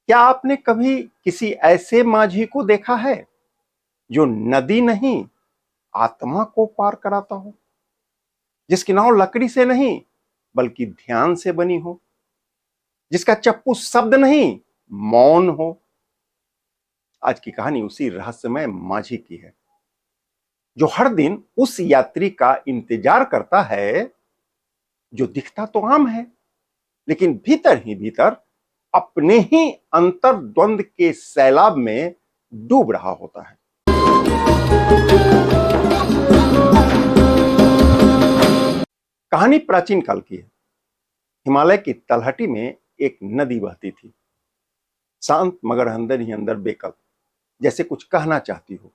क्या आपने कभी किसी ऐसे माझी को देखा है जो नदी नहीं, आत्मा को पार कराता हो, जिसकी नाव लकड़ी से नहीं बल्कि ध्यान से बनी हो, जिसका चप्पू शब्द नहीं मौन हो? आज की कहानी उसी रहस्यमय माझी की है, जो हर दिन उस यात्री का इंतजार करता है जो दिखता तो आम है, लेकिन भीतर ही भीतर अपने ही अंतर्द्वंद के सैलाब में डूब रहा होता है। कहानी प्राचीन काल की है। हिमालय की तलहटी में एक नदी बहती थी, शांत मगर अंदर ही अंदर बेकल, जैसे कुछ कहना चाहती हो।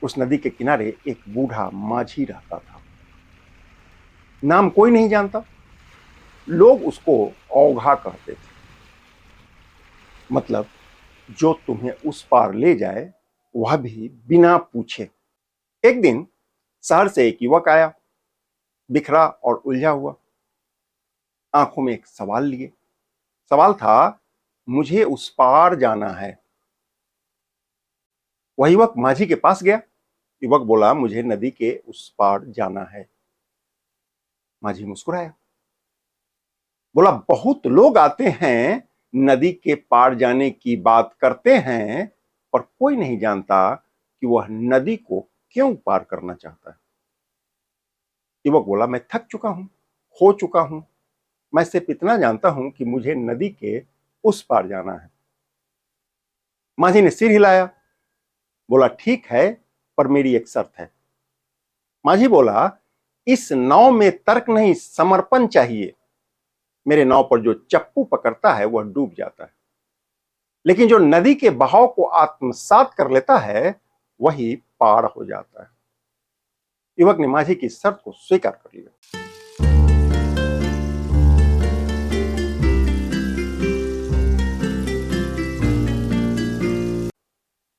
उस नदी के किनारे एक बूढ़ा माझी रहता था। नाम कोई नहीं जानता, लोग उसको औघा कहते थे। मतलब जो तुम्हें उस पार ले जाए, वह भी बिना पूछे। एक दिन शहर से एक युवक आया, बिखरा और उलझा हुआ, आंखों में एक सवाल लिए। सवाल था, मुझे उस पार जाना है। वह युवक माझी के पास गया। युवक बोला, मुझे नदी के उस पार जाना है। माझी मुस्कुराया, बोला, बहुत लोग आते हैं, नदी के पार जाने की बात करते हैं, पर कोई नहीं जानता कि वह नदी को क्यों पार करना चाहता है। युवक बोला, मैं थक चुका हूं, खो चुका हूं। मैं सिर्फ इतना जानता हूं कि मुझे नदी के उस पार जाना है। माझी ने सिर हिलाया, बोला, ठीक है, पर मेरी एक शर्त है। माझी बोला, इस नाव में तर्क नहीं, समर्पण चाहिए। मेरे नाव पर जो चप्पू पकड़ता है वह डूब जाता है, लेकिन जो नदी के बहाव को आत्मसात कर लेता है वही पार हो जाता है। युवक ने माझी की शर्त को स्वीकार कर लिया।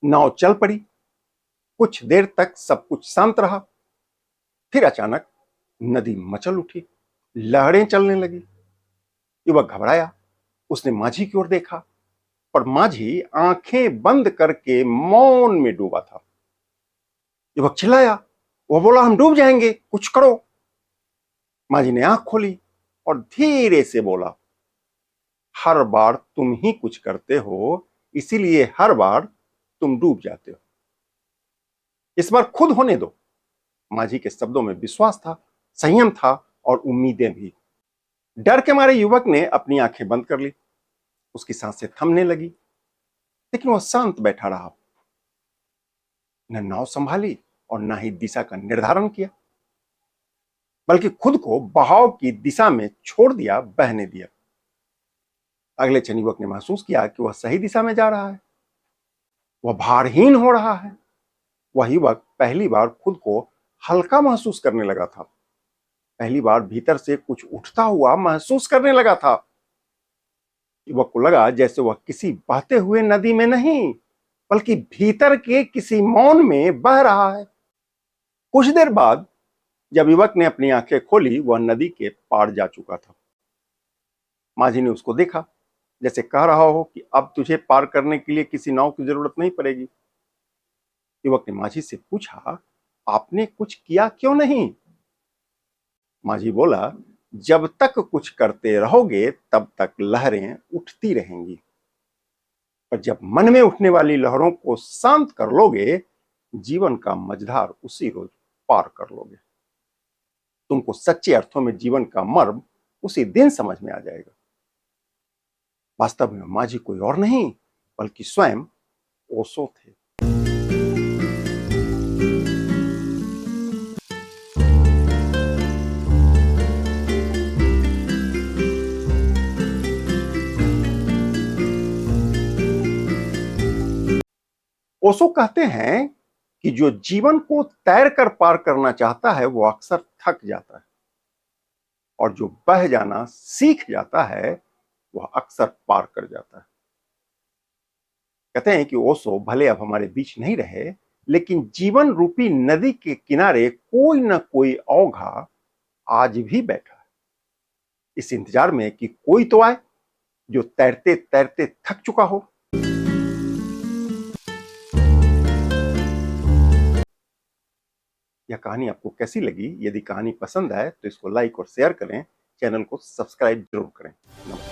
नाव चल पड़ी। कुछ देर तक सब कुछ शांत रहा। फिर अचानक नदी मचल उठी, लहरें चलने लगी। युवक घबराया। उसने माझी की ओर देखा, पर माझी आंखें बंद करके मौन में डूबा था। युवक चिल्लाया, वह बोला, हम डूब जाएंगे, कुछ करो। माझी ने आंख खोली और धीरे से बोला, हर बार तुम ही कुछ करते हो, इसीलिए हर बार तुम डूब जाते हो। इस बार खुद होने दो। माझी के शब्दों में विश्वास था, संयम था और उम्मीदें भी। डर के मारे युवक ने अपनी आंखें बंद कर ली। उसकी सांसें थमने लगी, लेकिन वह शांत बैठा रहा। न नाव संभाली और न ही दिशा का निर्धारण किया, बल्कि खुद को बहाव की दिशा में छोड़ दिया, बहने दिया। अगले क्षण युवक ने महसूस किया कि वह सही दिशा में जा रहा है। वह भारहीन हो रहा है। वह युवक पहली बार खुद को हल्का महसूस करने लगा था। पहली बार भीतर से कुछ उठता हुआ महसूस करने लगा था। युवक को लगा जैसे वह किसी बहते हुए नदी में नहीं, बल्कि भीतर के किसी मौन में बह रहा है। कुछ देर बाद जब युवक ने अपनी आंखें खोली, वह नदी के पार जा चुका था। माझी ने उसको देखा, जैसे कह रहा हो कि अब तुझे पार करने के लिए किसी नाव की जरूरत नहीं पड़ेगी। युवक ने माझी से पूछा, आपने कुछ किया क्यों नहीं? माझी बोला, जब तक कुछ करते रहोगे तब तक लहरें उठती रहेंगी, पर जब मन में उठने वाली लहरों को शांत कर लोगे, जीवन का मझधार उसी रोज पार कर लोगे। तुमको सच्चे अर्थों में जीवन का मर्म उसी दिन समझ में आ जाएगा। वास्तव में माझी कोई और नहीं, बल्कि स्वयं ओशो थे। ओशो कहते हैं कि जो जीवन को तैर कर पार करना चाहता है वो अक्सर थक जाता है, और जो बह जाना सीख जाता है वह अक्सर पार कर जाता है। कहते हैं कि ओशो भले अब हमारे बीच नहीं रहे, लेकिन जीवन रूपी नदी के किनारे कोई ना कोई औघा आज भी बैठा है, इस इंतजार में कि कोई तो आए जो तैरते तैरते थक चुका हो। यह कहानी आपको कैसी लगी? यदि कहानी पसंद आए तो इसको लाइक और शेयर करें, चैनल को सब्सक्राइब जरूर करें। नमस्कार।